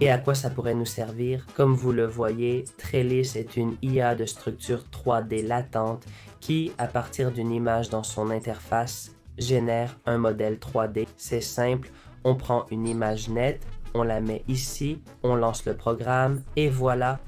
Et à quoi ça pourrait nous servir? Comme vous le voyez, Trellis est une IA de structure 3D latente qui, à partir d'une image dans son interface, génère un modèle 3D. C'est simple, on prend une image nette, on la met ici, on lance le programme et voilà,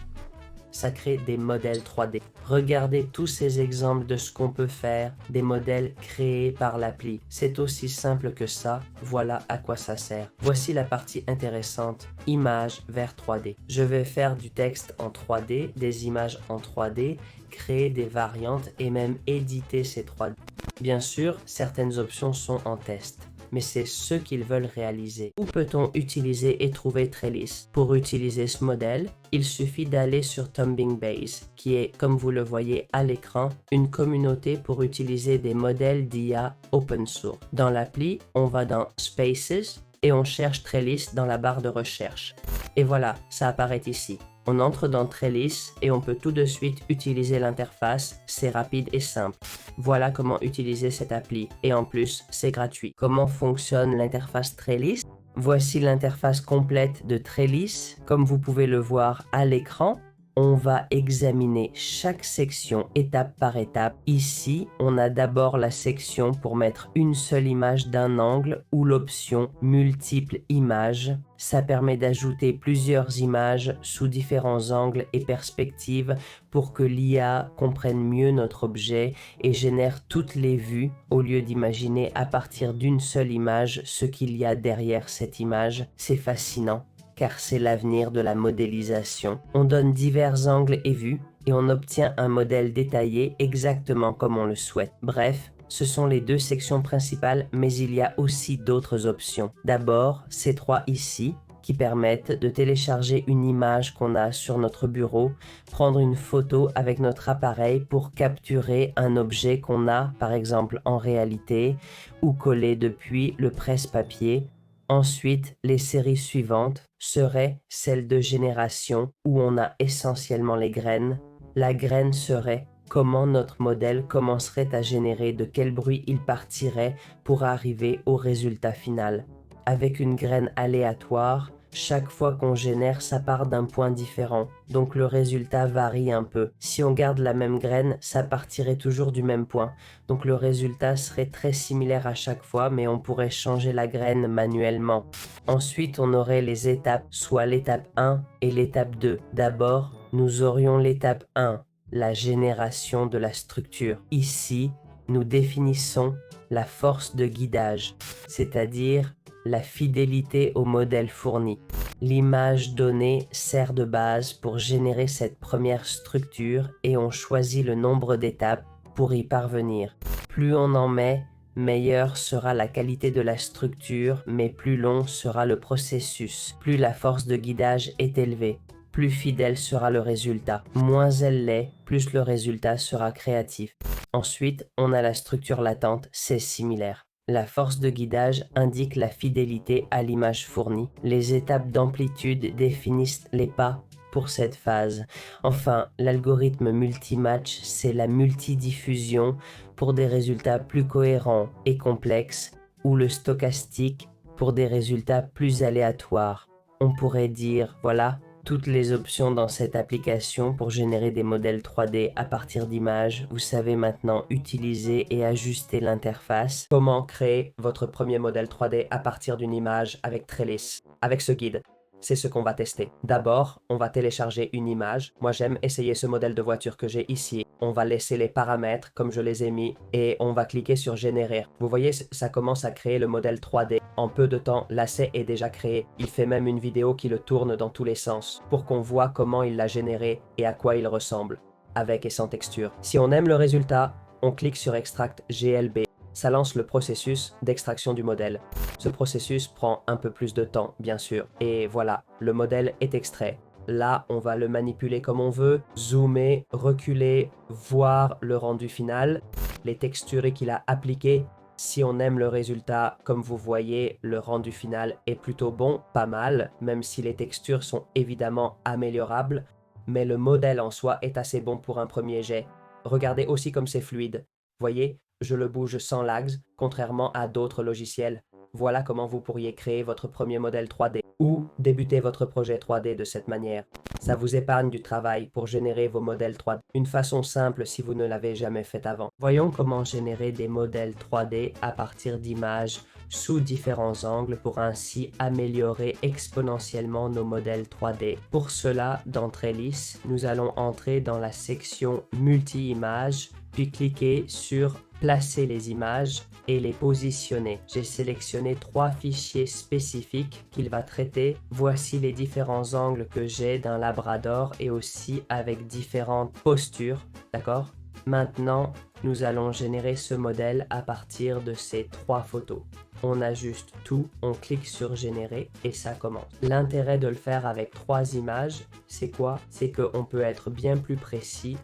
ça crée des modèles 3D. Regardez tous ces exemples de ce qu'on peut faire, des modèles créés par l'appli. C'est aussi simple que ça, voilà à quoi ça sert. Voici la partie intéressante, images vers 3D. Je vais faire du texte en 3D, des images en 3D, créer des variantes et même éditer ces 3D. Bien sûr, certaines options sont en test, mais c'est ce qu'ils veulent réaliser. Où peut-on utiliser et trouver Trellis? Pour utiliser ce modèle, il suffit d'aller sur Tumbling Base, qui est, comme vous le voyez à l'écran, une communauté pour utiliser des modèles d'IA open source. Dans l'appli, on va dans Spaces et on cherche Trellis dans la barre de recherche. Et voilà, ça apparaît ici. On entre dans Trellis et on peut tout de suite utiliser l'interface, c'est rapide et simple. Voilà comment utiliser cette appli et en plus, c'est gratuit. Comment fonctionne l'interface Trellis? Voici l'interface complète de Trellis. Comme vous pouvez le voir à l'écran, on va examiner chaque section étape par étape. Ici, on a d'abord la section pour mettre une seule image d'un angle ou l'option multiples images. Ça permet d'ajouter plusieurs images sous différents angles et perspectives pour que l'IA comprenne mieux notre objet et génère toutes les vues au lieu d'imaginer à partir d'une seule image ce qu'il y a derrière cette image. C'est fascinant, car c'est l'avenir de la modélisation. On donne divers angles et vues et on obtient un modèle détaillé exactement comme on le souhaite. Bref, ce sont les deux sections principales, mais il y a aussi d'autres options. D'abord, ces trois ici, qui permettent de télécharger une image qu'on a sur notre bureau, prendre une photo avec notre appareil pour capturer un objet qu'on a, par exemple en réalité, ou coller depuis le presse-papier. Ensuite, les séries suivantes seraient celles de génération où on a essentiellement les graines. La graine serait comment notre modèle commencerait à générer, de quel bruit il partirait pour arriver au résultat final. Avec une graine aléatoire, chaque fois qu'on génère, ça part d'un point différent, donc le résultat varie un peu. Si on garde la même graine, ça partirait toujours du même point, donc le résultat serait très similaire à chaque fois, mais on pourrait changer la graine manuellement. Ensuite, on aurait les étapes, soit l'étape 1 et l'étape 2. D'abord, nous aurions l'étape 1, la génération de la structure. Ici, nous définissons la force de guidage, c'est-à-dire la fidélité au modèle fourni. L'image donnée sert de base pour générer cette première structure et on choisit le nombre d'étapes pour y parvenir. Plus on en met, meilleure sera la qualité de la structure, mais plus long sera le processus. Plus la force de guidage est élevée, plus fidèle sera le résultat. Moins elle l'est, plus le résultat sera créatif. Ensuite, on a la structure latente, c'est similaire. La force de guidage indique la fidélité à l'image fournie. Les étapes d'amplitude définissent les pas pour cette phase. Enfin, l'algorithme multimatch, c'est la multidiffusion pour des résultats plus cohérents et complexes, ou le stochastique pour des résultats plus aléatoires. On pourrait dire, voilà, toutes les options dans cette application pour générer des modèles 3D à partir d'images. Vous savez maintenant utiliser et ajuster l'interface. Comment créer votre premier modèle 3D à partir d'une image avec Trellis. Avec ce guide, c'est ce qu'on va tester. D'abord, on va télécharger une image. Moi, j'aime essayer ce modèle de voiture que j'ai ici. On va laisser les paramètres comme je les ai mis et on va cliquer sur générer. Vous voyez, ça commence à créer le modèle 3D. En peu de temps, l'asset est déjà créé. Il fait même une vidéo qui le tourne dans tous les sens pour qu'on voit comment il l'a généré et à quoi il ressemble, avec et sans texture. Si on aime le résultat, on clique sur Extract GLB. Ça lance le processus d'extraction du modèle. Ce processus prend un peu plus de temps, bien sûr. Et voilà, le modèle est extrait. Là, on va le manipuler comme on veut, zoomer, reculer, voir le rendu final, les textures qu'il a appliquées. Si on aime le résultat, comme vous voyez, le rendu final est plutôt bon, pas mal, même si les textures sont évidemment améliorables, mais le modèle en soi est assez bon pour un premier jet. Regardez aussi comme c'est fluide. Voyez, je le bouge sans lags, contrairement à d'autres logiciels. Voilà comment vous pourriez créer votre premier modèle 3D. ou débutez votre projet 3D de cette manière. Ça vous épargne du travail pour générer vos modèles 3D. Une façon simple si vous ne l'avez jamais fait avant. Voyons comment générer des modèles 3D à partir d'images sous différents angles pour ainsi améliorer exponentiellement nos modèles 3D. Pour cela, dans Trellis, nous allons entrer dans la section multi-images, puis cliquer sur placer les images et les positionner. J'ai sélectionné 3 fichiers spécifiques qu'il va traiter. Voici les différents angles que j'ai d'un labrador et aussi avec différentes postures, d'accord? Maintenant, nous allons générer ce modèle à partir de ces 3 photos. On ajuste tout, on clique sur générer et ça commence. L'intérêt de le faire avec 3 images, c'est quoi? C'est qu'on peut être bien plus précis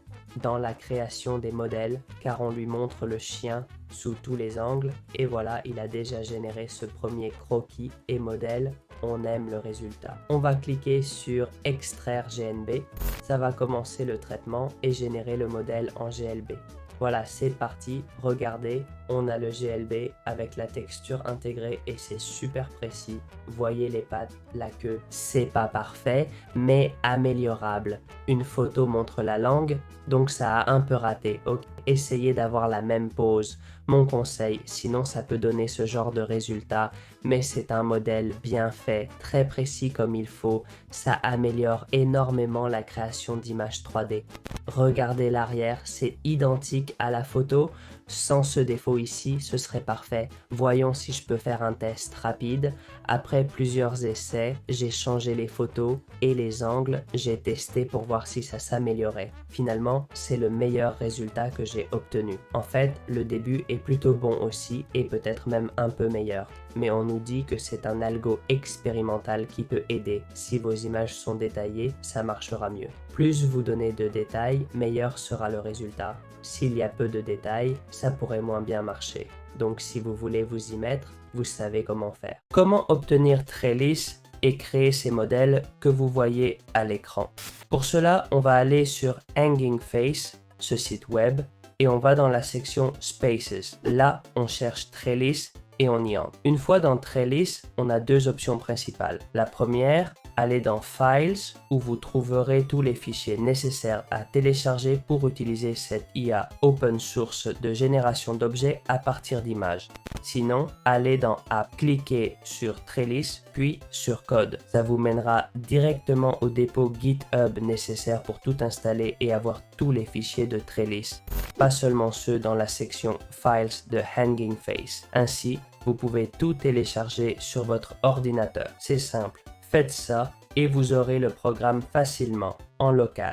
dans la création des modèles car on lui montre le chien sous tous les angles et voilà, il a déjà généré ce premier croquis et modèle. On aime le résultat. On va cliquer sur extraire GNB, ça va commencer le traitement et générer le modèle en GLB. Voilà, c'est parti, regardez, on a le GLB avec la texture intégrée et c'est super précis. Voyez les pattes, la queue, c'est pas parfait, mais améliorable. Une photo montre la langue, donc ça a un peu raté. Ok, essayez d'avoir la même pose. Mon conseil, sinon ça peut donner ce genre de résultat, mais c'est un modèle bien fait, très précis comme il faut. Ça améliore énormément la création d'images 3D. Regardez l'arrière, c'est identique à la photo. Sans ce défaut ici, ce serait parfait. Voyons si je peux faire un test rapide. Après plusieurs essais, j'ai changé les photos et les angles. J'ai testé pour voir si ça s'améliorait. Finalement, c'est le meilleur résultat que j'ai obtenu. En fait, le début est plutôt bon aussi et peut-être même un peu meilleur. Mais on nous dit que c'est un algo expérimental qui peut aider. Si vos images sont détaillées, ça marchera mieux. Plus vous donnez de détails, meilleur sera le résultat. S'il y a peu de détails, ça pourrait moins bien marcher. Donc si vous voulez vous y mettre, vous savez comment faire. Comment obtenir Trellis et créer ces modèles que vous voyez à l'écran? Pour cela, on va aller sur Hanging Face, ce site web, et on va dans la section Spaces. Là, on cherche Trellis et on y entre. Une fois dans Trellis, on a 2 options principales. La première, allez dans Files où vous trouverez tous les fichiers nécessaires à télécharger pour utiliser cette IA open source de génération d'objets à partir d'images. Sinon, allez dans App, cliquez sur Trellis puis sur Code. Ça vous mènera directement au dépôt GitHub nécessaire pour tout installer et avoir tous les fichiers de Trellis, pas seulement ceux dans la section Files de Hanging Face. Ainsi, vous pouvez tout télécharger sur votre ordinateur. C'est simple. Faites ça et vous aurez le programme facilement, en local.